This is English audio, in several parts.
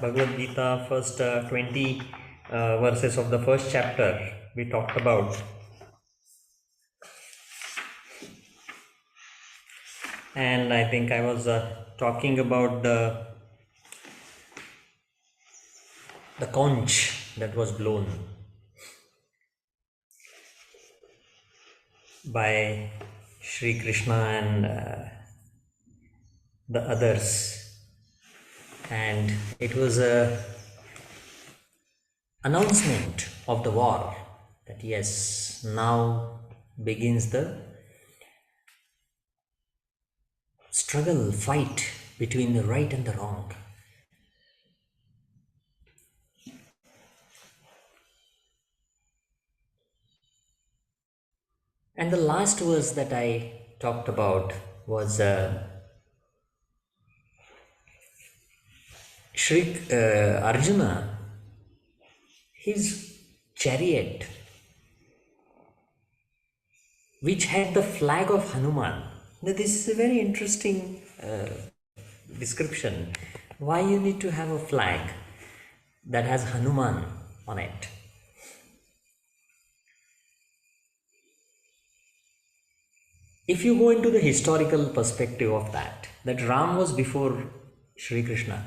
Bhagvadgeeta, first 20 verses of the first chapter we talked about. And I think I was talking about the conch that was blown by Sri Krishna and the others. And it was a announcement of the war, that yes, now begins the struggle, fight between the right and the wrong. And the last verse that I talked about was Arjuna, his chariot, which had the flag of Hanuman. Now, this is a very interesting description. Why you need to have a flag that has Hanuman on it? If you go into the historical perspective of that Ram was before Sri Krishna,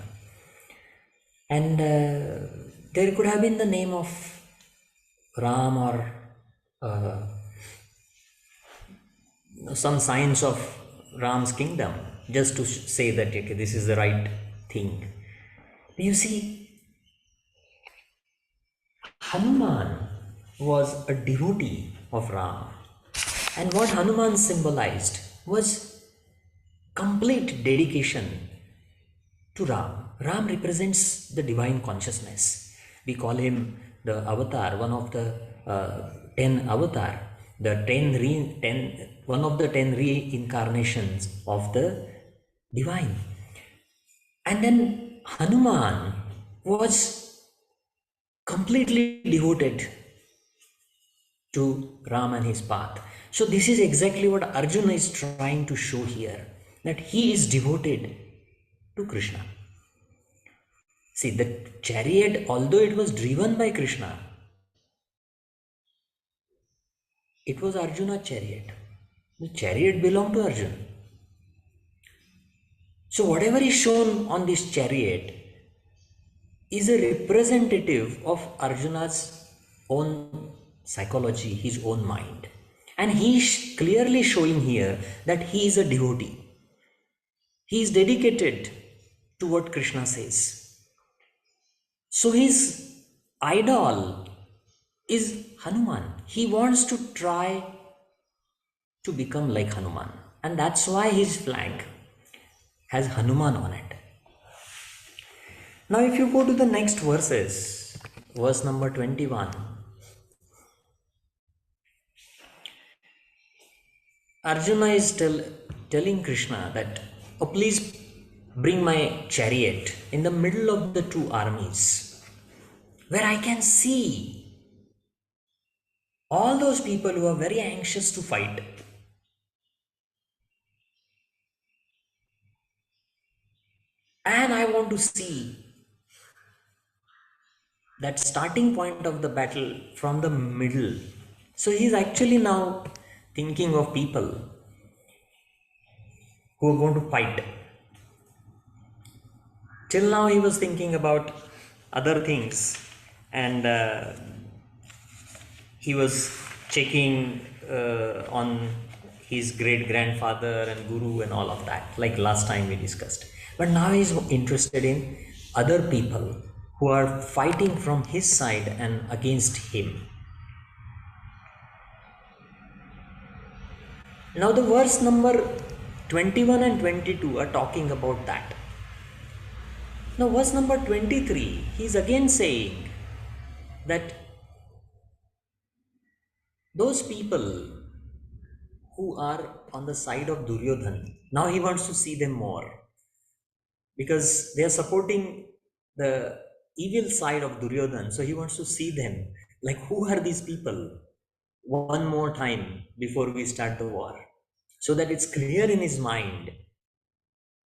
and there could have been the name of Ram or some signs of Ram's kingdom, just to say that okay, this is the right thing. You see, Hanuman was a devotee of Ram, and what Hanuman symbolized was complete dedication to Ram. Ram represents the divine consciousness. We call him the avatar, one of the 10 avatar, one of the 10 reincarnations of the divine. And then Hanuman was completely devoted to Ram and his path. So this is exactly what Arjuna is trying to show here, that he is devoted to Krishna. See, the chariot, although it was driven by Krishna, it was Arjuna's chariot. The chariot belonged to Arjuna. So whatever is shown on this chariot is a representative of Arjuna's own psychology, his own mind. And he is clearly showing here that he is a devotee. He is dedicated to what Krishna says. So his idol is Hanuman. He wants to try to become like Hanuman. And that's why his flag has Hanuman on it. Now if you go to the next verses, verse number 21, Arjuna is telling Krishna that, oh, please bring my chariot in the middle of the two armies, where I can see all those people who are very anxious to fight. And I want to see that starting point of the battle from the middle. So he's actually now thinking of people who are going to fight. Till now he was thinking about other things, and he was checking on his great grandfather and guru and all of that, like last time we discussed. But now he's interested in other people who are fighting from his side and against him. Now the verse number 21 and 22 are talking about that. Now verse number 23, he is again saying that those people who are on the side of Duryodhan, now he wants to see them more, because they are supporting the evil side of Duryodhan. So he wants to see them, like, who are these people, one more time before we start the war, so that it's clear in his mind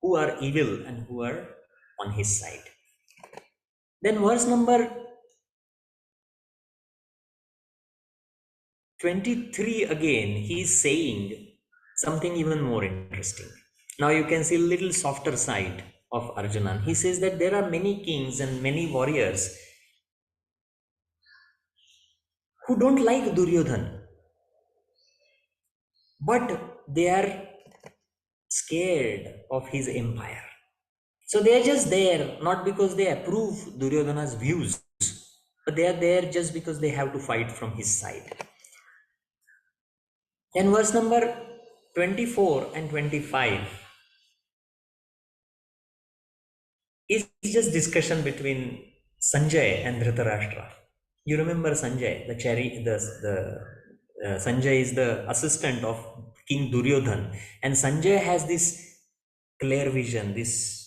who are evil and who are on his side. Then verse number 23 again, he is saying something even more interesting. Now you can see a little softer side of Arjuna. He says that there are many kings and many warriors who don't like Duryodhan, but they are scared of his empire. So they are just there, not because they approve Duryodhana's views, but they are there just because they have to fight from his side. Then verse number 24 and 25 is just discussion between Sanjay and Dhritarashtra. You remember Sanjay, the Sanjay is the assistant of King Duryodhan, and Sanjay has this clear vision, this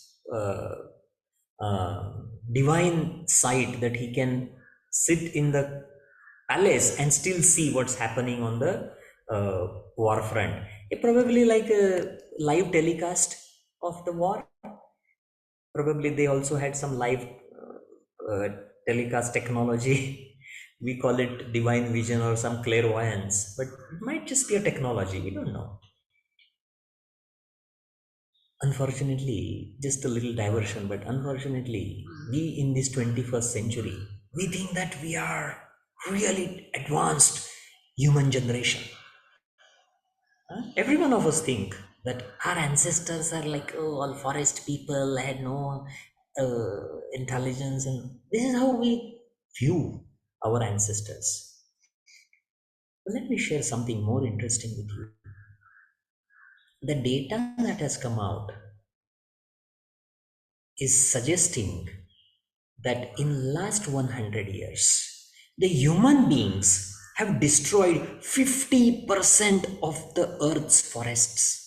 divine sight that he can sit in the palace and still see what's happening on the war front. Probably like a live telecast of the war. Probably they also had some live telecast technology. We call it divine vision or some clairvoyance, but it might just be a technology. We don't know. Unfortunately, just a little diversion, but unfortunately, we in this 21st century, we think that we are really advanced human generation. Every one of us think that our ancestors are like, oh, all forest people had no intelligence, and this is how we view our ancestors. Let me share something more interesting with you. The data that has come out is suggesting that in last 100 years, the human beings have destroyed 50% of the earth's forests.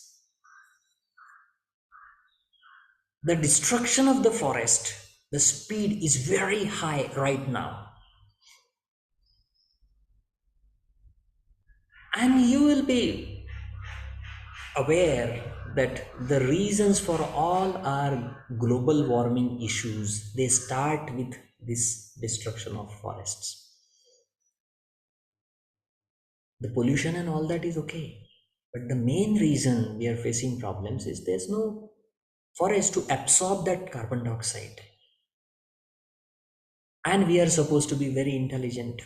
The destruction of the forest, the speed is very high right now. And you will be aware that the reasons for all our global warming issues, they start with this destruction of forests. The pollution and all that is okay. But the main reason we are facing problems is there's no forest to absorb that carbon dioxide. And we are supposed to be very intelligent.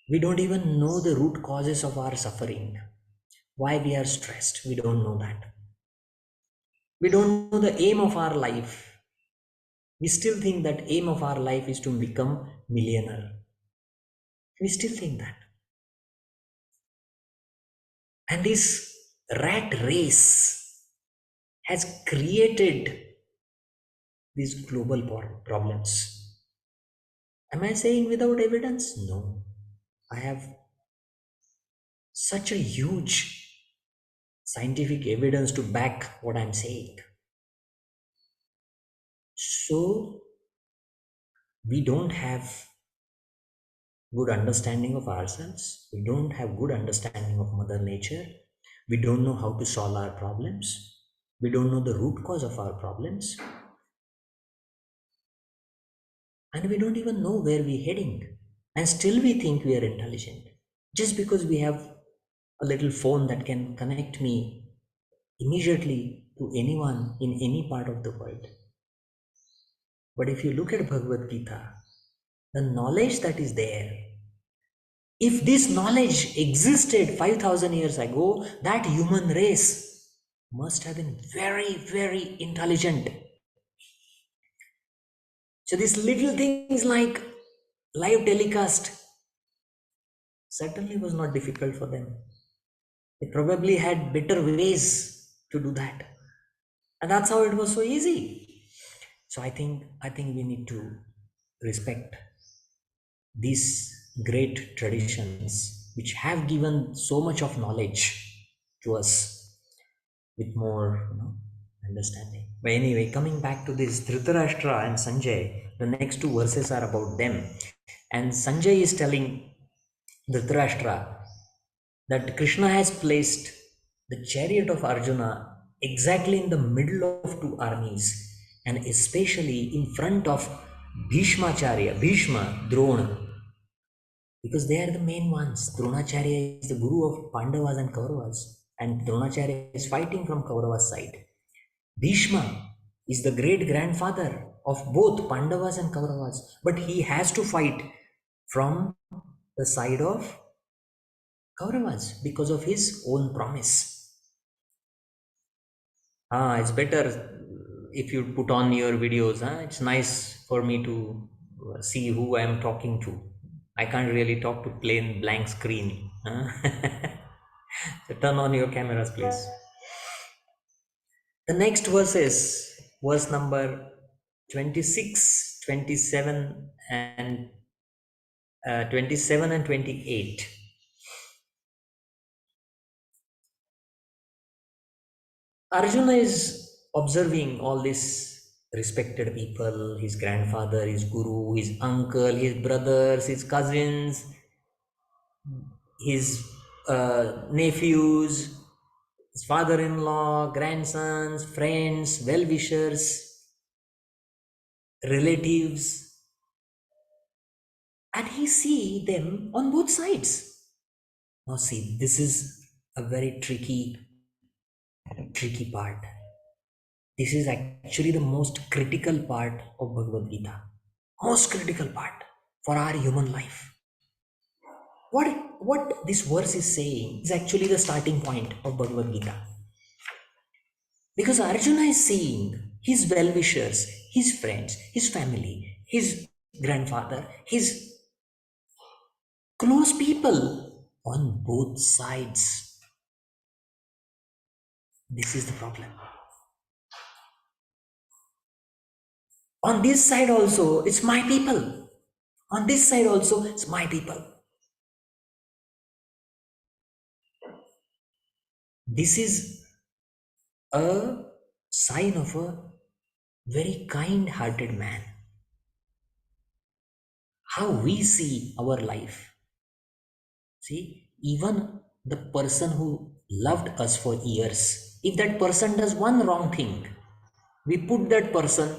We don't even know the root causes of our suffering. Why we are stressed, we don't know that. We don't know the aim of our life. We still think that aim of our life is to become millionaire. We still think that. And this rat race has created these global problems. Am I saying without evidence? No. I have such a huge scientific evidence to back what I'm saying. So, we don't have good understanding of ourselves. We don't have good understanding of Mother Nature. We don't know how to solve our problems. We don't know the root cause of our problems. And we don't even know where we're heading. And still we think we are intelligent. Just because we have a little phone that can connect me immediately to anyone in any part of the world. But if you look at Bhagavad-Gita, the knowledge that is there, if this knowledge existed 5,000 years ago, that human race must have been very, very intelligent. So these little things like live telecast certainly was not difficult for them. They probably had better ways to do that. And that's how it was so easy. So I think we need to respect these great traditions which have given so much of knowledge to us with more understanding. But anyway, coming back to this Dhritarashtra and Sanjay, the next two verses are about them. And Sanjay is telling Dhritarashtra that Krishna has placed the chariot of Arjuna exactly in the middle of two armies. and especially in front of Bhishma, Drona, because they are the main ones. Dronacharya is the guru of Pandavas and Kauravas, and Dronacharya is fighting from Kaurava's side. Bhishma is the great grandfather of both Pandavas and Kauravas, but he has to fight from the side of Kauravas because of his own promise. It's better if you put on your videos. It's nice for me to see who I am talking to. I can't really talk to plain blank screen. So turn on your cameras, please. The next verse is verse number 26, 27, and 27 and 28. Arjuna is observing all these respected people, his grandfather, his guru, his uncle, his brothers, his cousins, his nephews, his father-in-law, grandsons, friends, well-wishers, relatives, and he see them on both sides. Now see, this is a very tricky part. This is actually the most critical part of Bhagavad Gita. Most critical part for our human life. What this verse is saying is actually the starting point of Bhagavad Gita. Because Arjuna is seeing his well-wishers, his friends, his family, his grandfather, his close people on both sides. This is the problem. On this side also, it's my people. On this side also, it's my people. This is a sign of a very kind-hearted man. How we see our life. See, even the person who loved us for years, if that person does one wrong thing, we put that person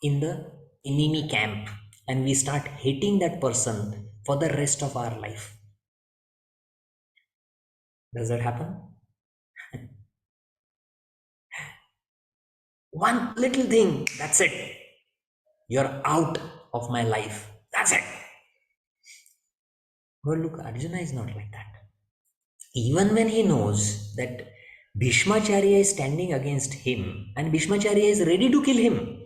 in the enemy camp and we start hating that person for the rest of our life. Does that happen? One little thing, that's it. You're out of my life. That's it. But look, Arjuna is not like that. Even when he knows that Bhishmacharya is standing against him and Bhishmacharya is ready to kill him,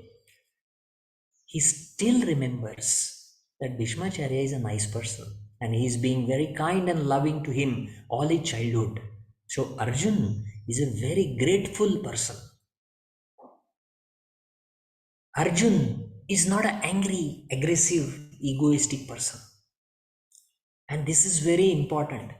he still remembers that Bhishmacharya is a nice person and he is being very kind and loving to him all his childhood. So Arjun is a very grateful person. Arjun is not an angry, aggressive, egoistic person. And this is very important.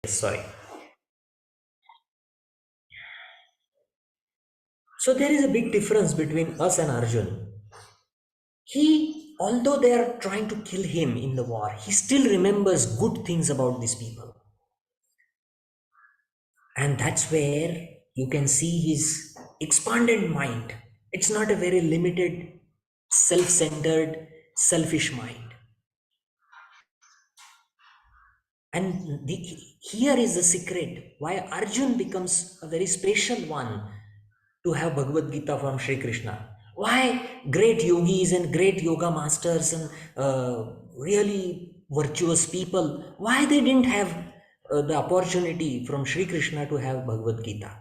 Sorry. So there is a big difference between us and Arjun. He, although they are trying to kill him in the war, he still remembers good things about these people. And that's where you can see his expanded mind. It's not a very limited, self centered, selfish mind. And here is the secret why Arjun becomes a very special one to have Bhagavad Gita from Sri Krishna. Why great yogis and great yoga masters and really virtuous people, why they didn't have the opportunity from Sri Krishna to have Bhagavad Gita?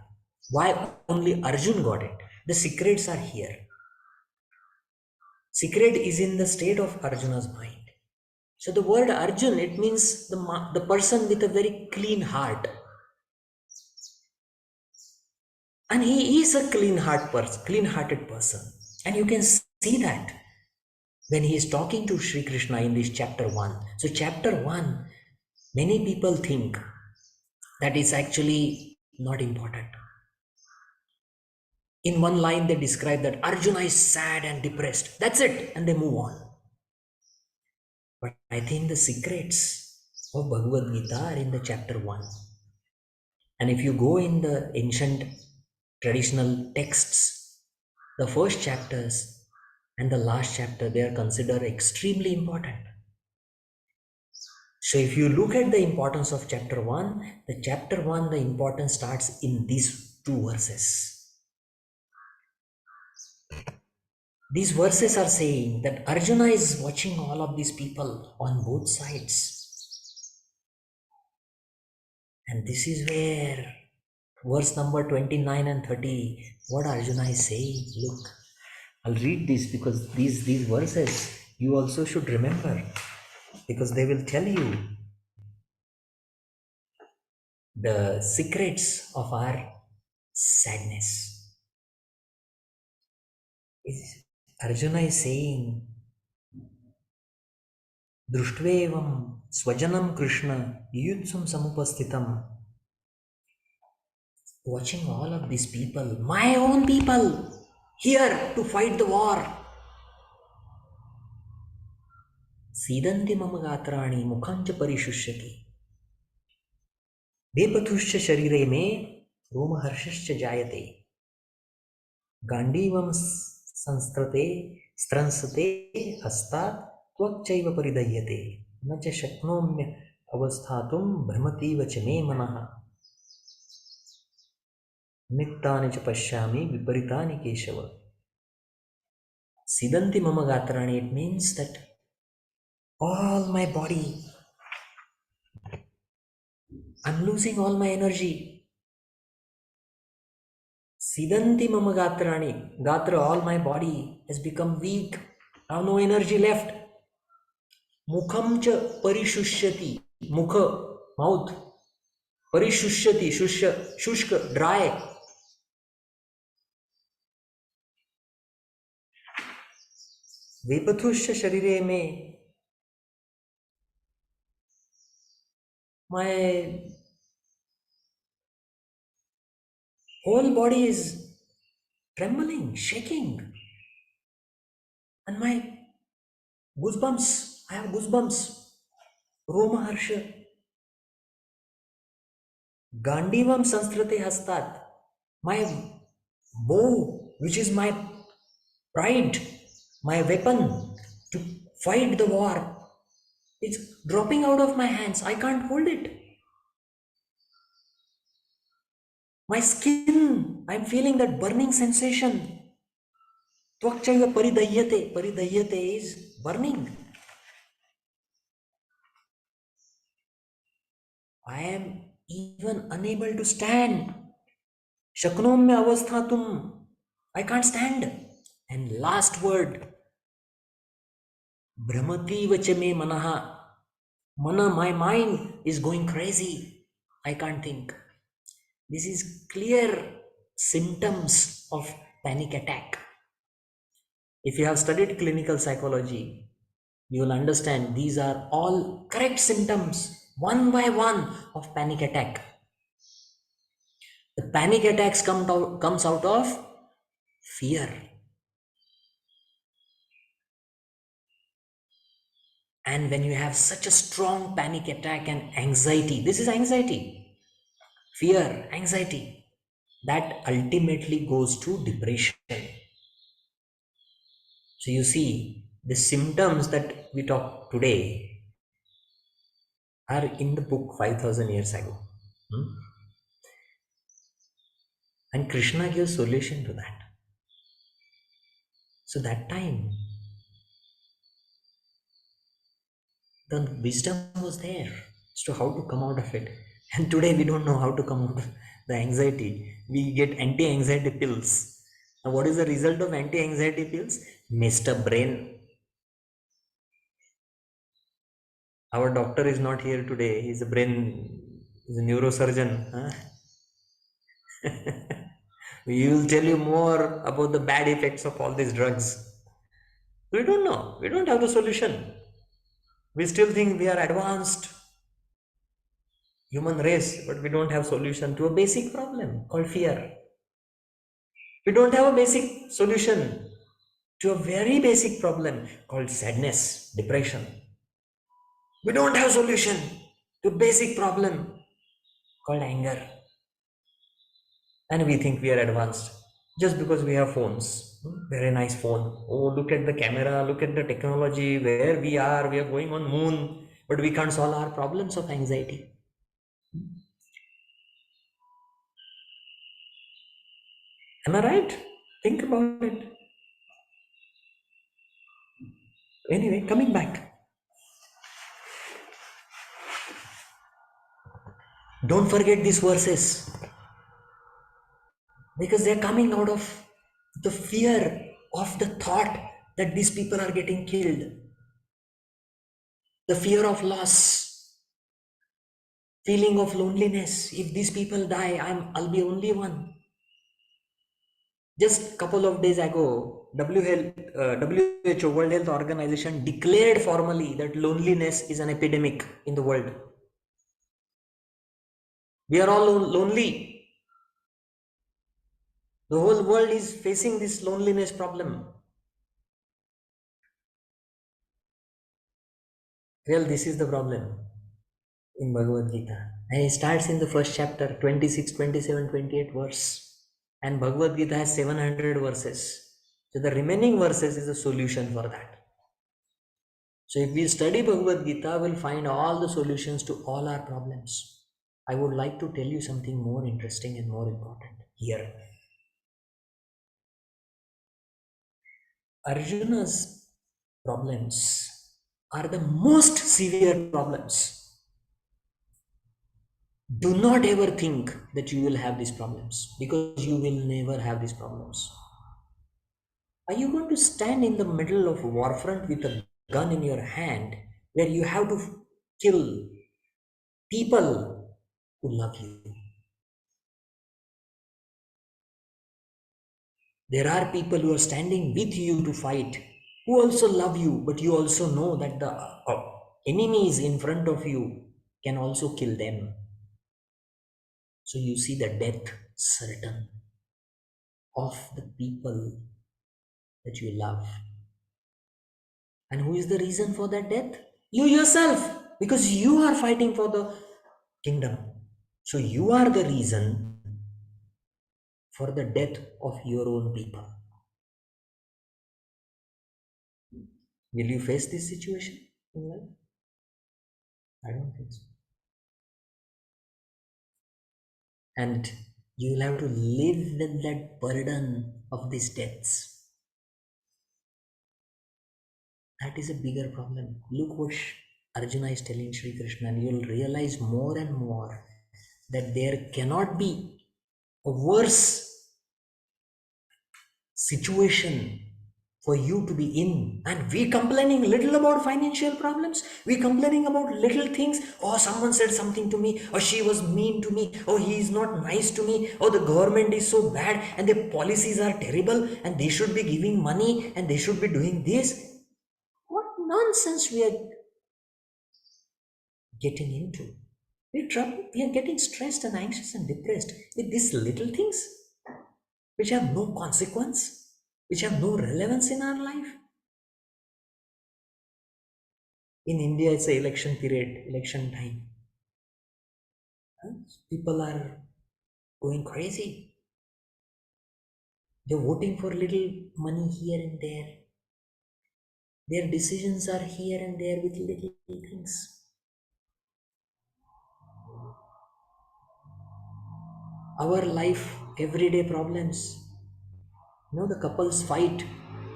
Why only Arjun got it? The secrets are here. Secret is in the state of Arjuna's mind. So the word Arjun, it means the person with a very clean heart. And he is a clean-hearted person. And you can see that when he is talking to Sri Krishna in this chapter 1. So chapter 1, many people think that it's actually not important. In one line, they describe that Arjuna is sad and depressed. That's it. And they move on. But I think the secrets of Bhagavad Gita are in the chapter 1. And if you go in the ancient traditional texts, the first chapters and the last chapter, they are considered extremely important. So if you look at the importance of chapter 1, the importance starts in these two verses. These verses are saying that Arjuna is watching all of these people on both sides. And this is where verse number 29 and 30, what Arjuna is saying. Look, I'll read this because these verses you also should remember, because they will tell you the secrets of our sadness. Arjuna is saying, Društvevam swajanam Krishna yutsum samupastitam. Watching all of these people, my own people, here to fight the war. Sidanti mama gatrani mukhancha parishushyati. Vepatushya sharire me romaharshascha jayate. Gandivam संस्त्रते स्त्रंसते हस्तात् त्वक्चैव परिदह्यते न च शक्नोम्य अवस्थातुं भ्रमतीव च मे मनः नित्तानि च पश्यामि विपरीतानि Keshav. Sidanti mama gatrani, it means that all my body, I'm losing all my energy. Sidanti mama gatrani, gatra, all my body has become weak. I have no energy left. Mukham cha parishushati, mukha, mouth, parishushati, shushya, shushka, dry. Vepatushya sharire me, my whole body is trembling, shaking, and my goosebumps, I have goosebumps. Roma harsha. Gandivam sanstrate hastat. My bow, which is my pride, my weapon to fight the war, it's dropping out of my hands. I can't hold it. My skin, I'm feeling that burning sensation. Tvakchaiva paridahyate. Paridahyate is burning. I am even unable to stand. Shaknomya avasthatum. I can't stand. And last word, Brahmati vachame manaha. Mana, my mind is going crazy. I can't think. This is clear symptoms of panic attack. If you have studied clinical psychology, you will understand these are all correct symptoms, one by one, of panic attack. The panic attacks comes out of fear. And when you have such a strong panic attack and anxiety, this is anxiety, fear, anxiety, that ultimately goes to depression. So you see, the symptoms that we talk today are in the book 5,000 years ago. And Krishna gives solution to that. So that time, the wisdom was there as to how to come out of it. And today we don't know how to come out of the anxiety. We get anti-anxiety pills. Now what is the result of anti-anxiety pills? Messed up brain. Our doctor is not here today. He's a neurosurgeon. Huh? We will tell you more about the bad effects of all these drugs. We don't know. We don't have the solution. We still think we are advanced human race, but we don't have solution to a basic problem called fear. We don't have a basic solution to a very basic problem called sadness, depression. We don't have solution to a basic problem called anger. And we think we are advanced just because we have phones. Very nice phone. Oh, look at the camera, look at the technology, where we are going on moon, but we can't solve our problems of anxiety. Am I right? Think about it. Anyway, coming back. Don't forget these verses because they're coming out of the fear of the thought that these people are getting killed, the fear of loss, feeling of loneliness. If these people die, I'll be only one. Just a couple of days ago, WHO, World Health Organization, declared formally that loneliness is an epidemic in the world. We are all lonely. The whole world is facing this loneliness problem. Well, this is the problem in Bhagavad Gita. And it starts in the first chapter, 26, 27, 28 verse. And Bhagavad Gita has 700 verses. So the remaining verses is a solution for that. So if we study Bhagavad Gita, we'll find all the solutions to all our problems. I would like to tell you something more interesting and more important here. Arjuna's problems are the most severe problems. Do not ever think that you will have these problems because you will never have these problems. Are you going to stand in the middle of a war front with a gun in your hand where you have to kill people who love you? There are people who are standing with you to fight, who also love you, but you also know that the enemies in front of you can also kill them. So you see the death certain of the people that you love. And who is the reason for that death? You yourself, because you are fighting for the kingdom. So you are the reason for the death of your own people. Will you face this situation in life? I don't think so. And you will have to live with that burden of these deaths. That is a bigger problem. Look what Arjuna is telling Sri Krishna, and you'll realize more and more that there cannot be a worse situation for you to be in. And we complaining little about financial problems, we complaining about little things. Oh, someone said something to me, or she was mean to me, oh, he is not nice to me, oh, the government is so bad and the policies are terrible and they should be giving money and they should be doing this. What nonsense we are getting into. We are getting stressed and anxious and depressed with these little things which have no consequence, which have no relevance in our life. In India, it's a election period, election time. People are going crazy. They're voting for little money here and there. Their decisions are here and there with little things. Our life, everyday problems. The couples fight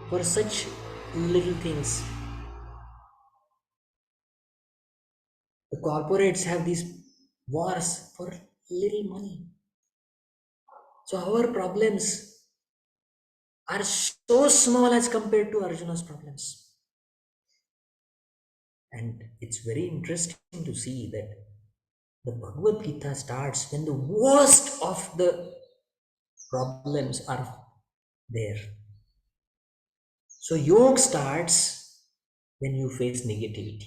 for such little things. The corporates have these wars for little money. So our problems are so small as compared to Arjuna's problems. And it's very interesting to see that the Bhagavad Gita starts when the worst of the problems are there. So yoga starts when you face negativity.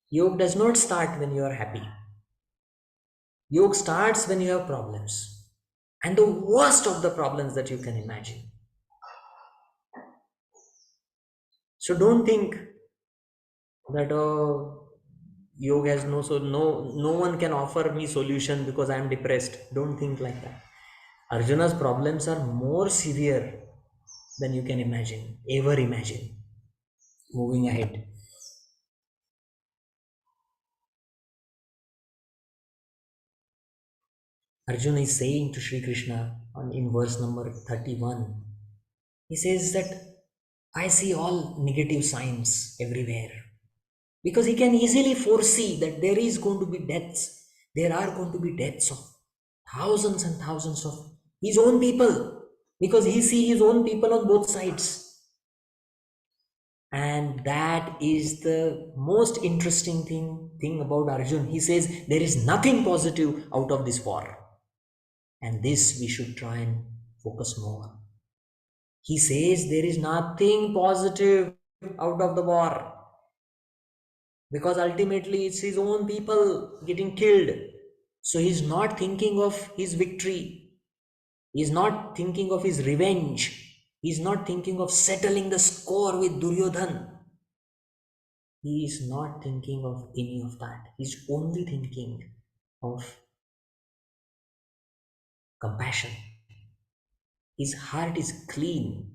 Yoga does not start when you are happy. Yoga starts when you have problems. and the worst of the problems that you can imagine. So don't think that yoga has no one can offer me solution because I am depressed. Don't think like that. Arjuna's problems are more severe than you can imagine, ever imagine. Moving ahead. Arjuna is saying to Sri Krishna in verse number 31, he says that I see all negative signs everywhere, because he can easily foresee that there is going to be deaths. There are going to be deaths of thousands and thousands of his own people, because he see his own people on both sides. And that is the most interesting thing about Arjun. He says there is nothing positive out of this war, and this we should try and focus more. He says there is nothing positive out of the war, because ultimately it's his own people getting killed. So he's not thinking of his victory, he's not thinking of his revenge, he's not thinking of settling the score with Duryodhan. He is not thinking of any of that. He's only thinking of compassion. His heart is clean.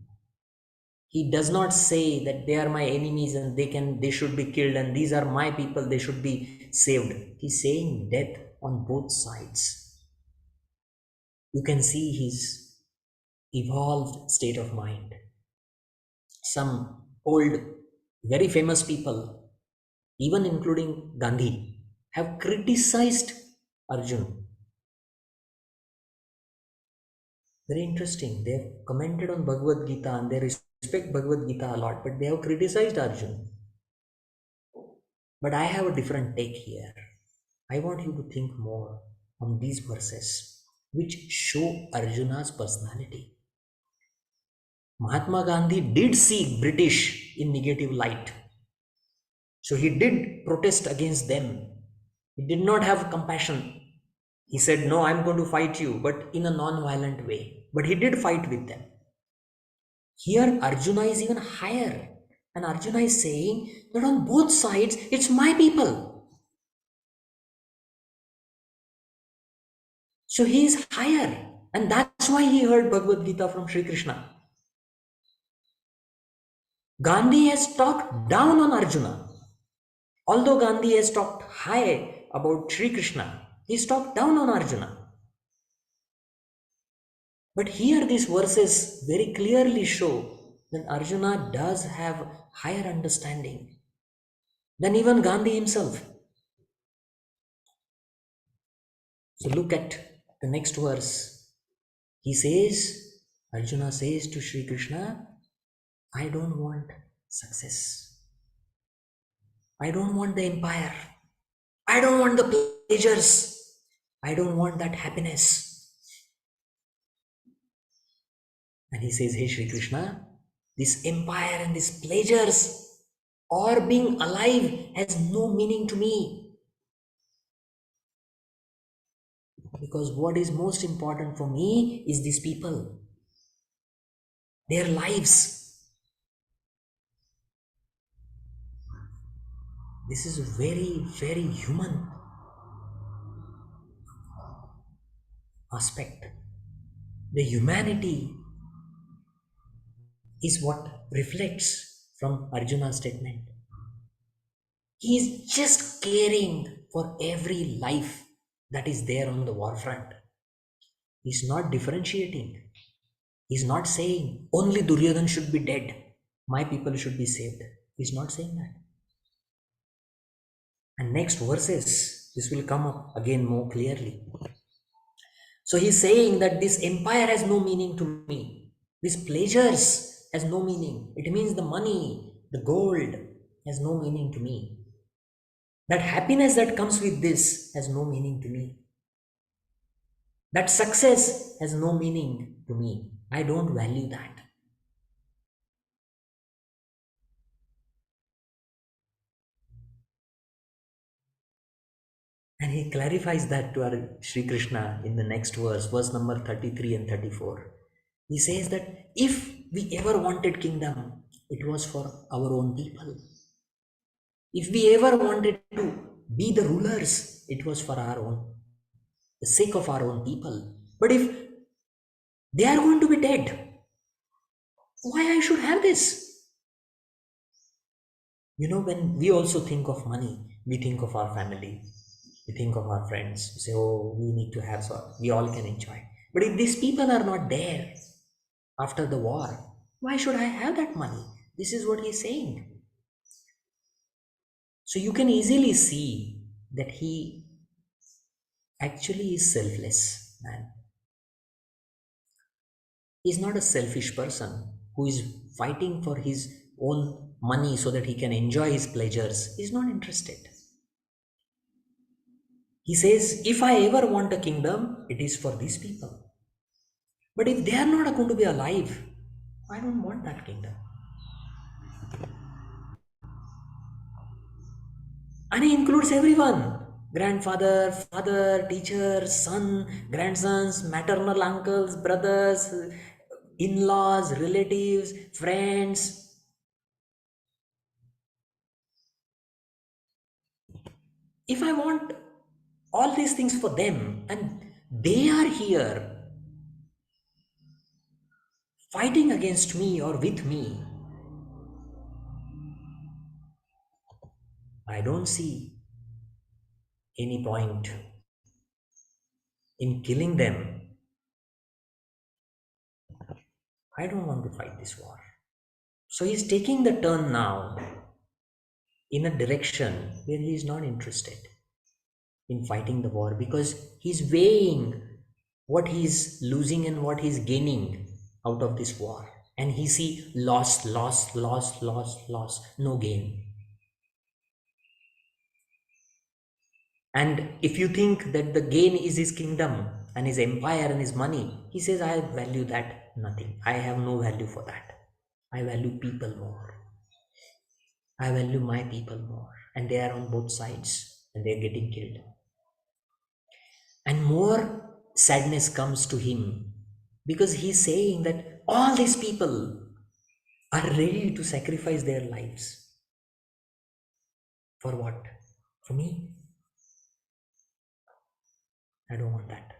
He does not say that they are my enemies and they should be killed, and these are my people, they should be saved. He's saying death on both sides. You can see his evolved state of mind. Some old, very famous people, even including Gandhi, have criticized Arjun. Very interesting. They have commented on Bhagvadgeeta and they respect Bhagvadgeeta a lot, but they have criticized Arjun. But I have a different take here. I want you to think more on these verses which show Arjuna's personality. Mahatma Gandhi did see British in negative light. So he did protest against them. He did not have compassion. He said, no, I'm going to fight you, but in a non-violent way. But he did fight with them. Here, Arjuna is even higher. And Arjuna is saying that on both sides, it's my people. So he is higher. And that's why he heard Bhagavad Gita from Sri Krishna. Gandhi has talked down on Arjuna. Although Gandhi has talked high about Sri Krishna, he's talked down on Arjuna. But here these verses very clearly show that Arjuna does have higher understanding than even Gandhi himself. So look at the next verse. He says, Arjuna says to Sri Krishna, I don't want success. I don't want the empire. I don't want the pleasures. I don't want that happiness. And he says, hey Sri Krishna, this empire and these pleasures or being alive has no meaning to me. Because what is most important for me is these people, their lives. This is a very, very human aspect. The humanity is what reflects from Arjuna's statement. He is just caring for every life that is there on the war front. He's not differentiating. He's not saying only Duryodhan should be dead, my people should be saved. He's not saying that. And next verses, this will come up again more clearly. So he's saying that this empire has no meaning to me. These pleasures has no meaning. It means the money, the gold has no meaning to me. That happiness that comes with this has no meaning to me. That success has no meaning to me. I don't value that. And he clarifies that to our Sri Krishna in the next verse, verse number 33 and 34. He says that if we ever wanted kingdom, it was for our own people. If we ever wanted to be the rulers, it was for our own, the sake of our own people. But if they are going to be dead, why I should have this? When we also think of money, we think of our family, we think of our friends. We say, oh, we need to have so we all can enjoy. But if these people are not there after the war, why should I have that money? This is what he's saying. So you can easily see that he actually is selfless, man. He's not a selfish person who is fighting for his own money so that he can enjoy his pleasures. He's not interested. He says, if I ever want a kingdom, it is for these people. But if they are not going to be alive, I don't want that kingdom. And he includes everyone: grandfather, father, teacher, son, grandsons, maternal uncles, brothers, in laws, relatives, friends. If I want all these things for them and they are here fighting against me or with me, I don't see any point in killing them. I don't want to fight this war. So he's taking the turn now in a direction where he is not interested in fighting the war, because he's weighing what he's losing and what he's gaining out of this war. And he see loss, loss, loss, loss, loss, no gain. And if you think that the gain is his kingdom and his empire and his money, he says, I value that nothing. I have no value for that. I value people more. I value my people more. And they are on both sides and they are getting killed. And more sadness comes to him because he's saying that all these people are ready to sacrifice their lives. For what? For me? I don't want that.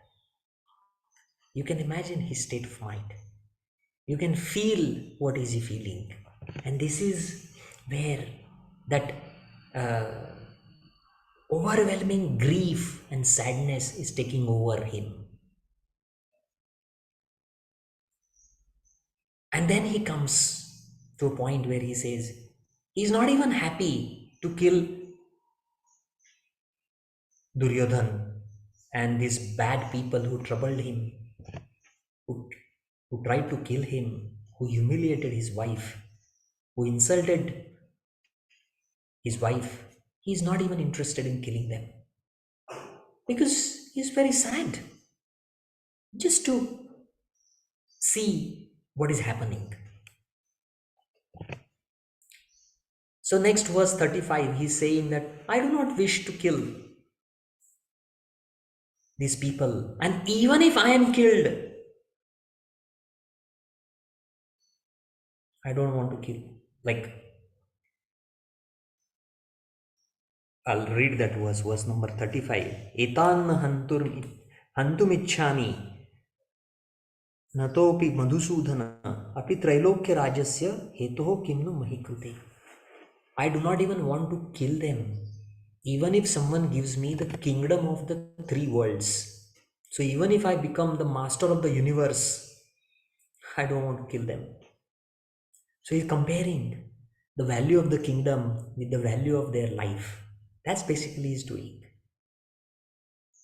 You can imagine his state of mind. You can feel what is he feeling. And this is where that uh, overwhelming grief and sadness is taking over him. And then he comes to a point where he says he's not even happy to kill Duryodhan and these bad people who troubled him, who, who tried to kill him, who humiliated his wife, who insulted his wife. He's not even interested in killing them because he's very sad just to see what is happening. So, next verse 35, he's saying that I do not wish to kill these people, and even if I am killed, I don't want to kill. Like, I'll read that verse number 35. Etan hantumichhami natopi madhusudhana api trailokya rajasya hetoho kimnu mahikrute. I do not even want to kill them, even if someone gives me the kingdom of the three worlds. So even if I become the master of the universe, I don't want to kill them. So he's comparing the value of the kingdom with the value of their life. That's basically he's doing.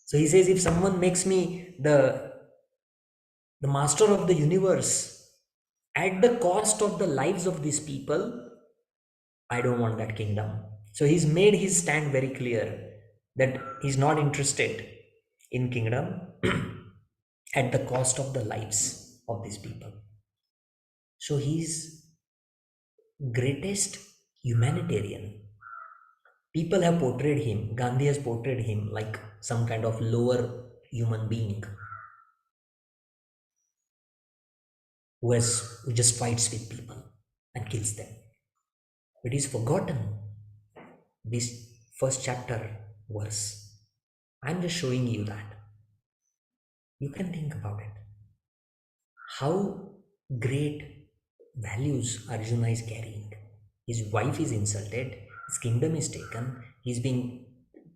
So he says, if someone makes me the master of the universe at the cost of the lives of these people, I don't want that kingdom. So he's made his stand very clear that he's not interested in kingdom at the cost of the lives of these people. So he's greatest humanitarian. People have portrayed him, Gandhi has portrayed him like some kind of lower human being who just fights with people and kills them. But he's forgotten this first chapter verse. I'm just showing you that. You can think about it. How great values Arjuna is carrying. His wife is insulted, his kingdom is taken, he's being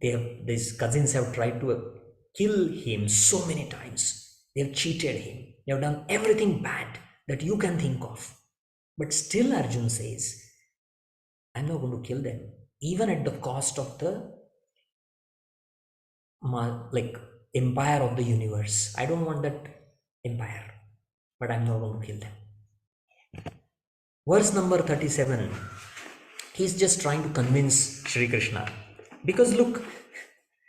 his cousins have tried to kill him so many times. They have cheated him. They have done everything bad that you can think of. But still Arjun says, I'm not going to kill them, even at the cost of the like empire of the universe. I don't want that empire, but I'm not going to kill them. Verse number 37, he's just trying to convince Sri Krishna. Because look,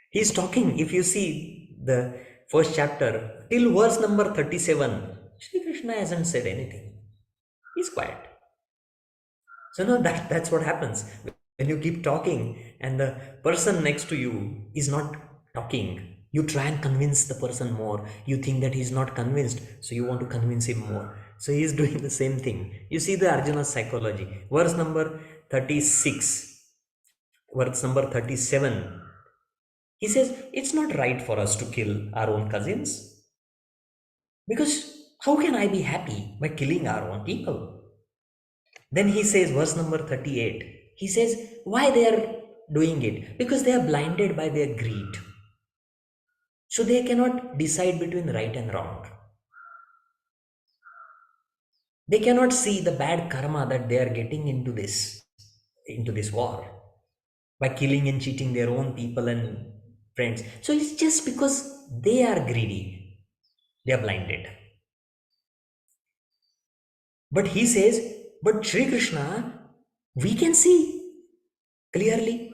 he's talking, if you see the first chapter, till verse number 37, Sri Krishna hasn't said anything. He's quiet. So no, that's what happens. When you keep talking and the person next to you is not talking, you try and convince the person more. You think that he's not convinced, so you want to convince him more. So he is doing the same thing. You see the Arjuna's psychology. Verse number 36, verse number 37. He says, it's not right for us to kill our own cousins. Because how can I be happy by killing our own people? Then he says, verse number 38, he says, why they are doing it? Because they are blinded by their greed. So they cannot decide between right and wrong. They cannot see the bad karma that they are getting into this war by killing and cheating their own people and friends. So it's just because they are greedy, they are blinded. But he says, but Sri Krishna, we can see clearly.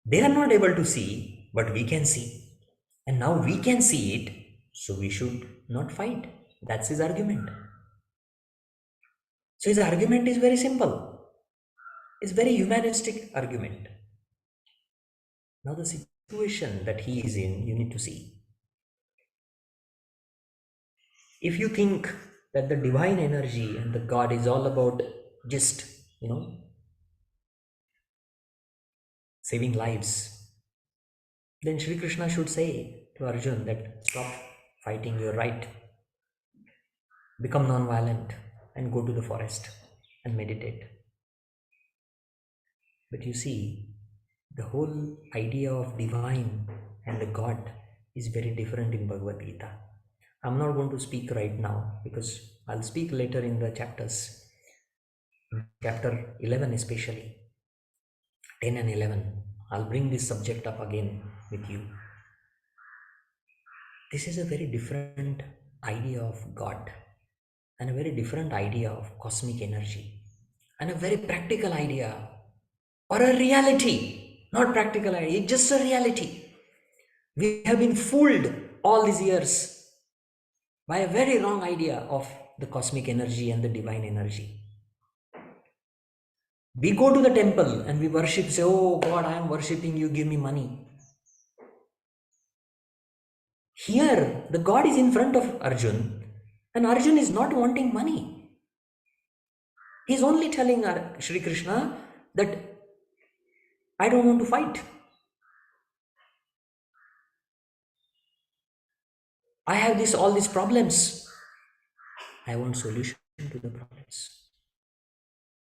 They are not able to see, but we can see. And now we can see it, so we should not fight. That's his argument. So his argument is very simple. It's very humanistic argument. Now the situation that he is in, you need to see. If you think that the divine energy and the God is all about just, saving lives, then Sri Krishna should say to Arjun that stop fighting, you're right. Become non-violent and go to the forest and meditate. But you see, the whole idea of divine and the God is very different in Bhagavad Gita. I'm not going to speak right now because I'll speak later in the chapters. Chapter 11 especially, 10 and 11. I'll bring this subject up again with you. This is a very different idea of God and a very different idea of cosmic energy and a very practical idea or a reality, not practical idea, it's just a reality. We have been fooled all these years by a very wrong idea of the cosmic energy and the divine energy. We go to the temple and we worship, say, oh God, I am worshipping you, give me money. Here, the God is in front of Arjun and Arjun is not wanting money. He is only telling Sri Krishna that I don't want to fight. I have all these problems. I want solution to the problems.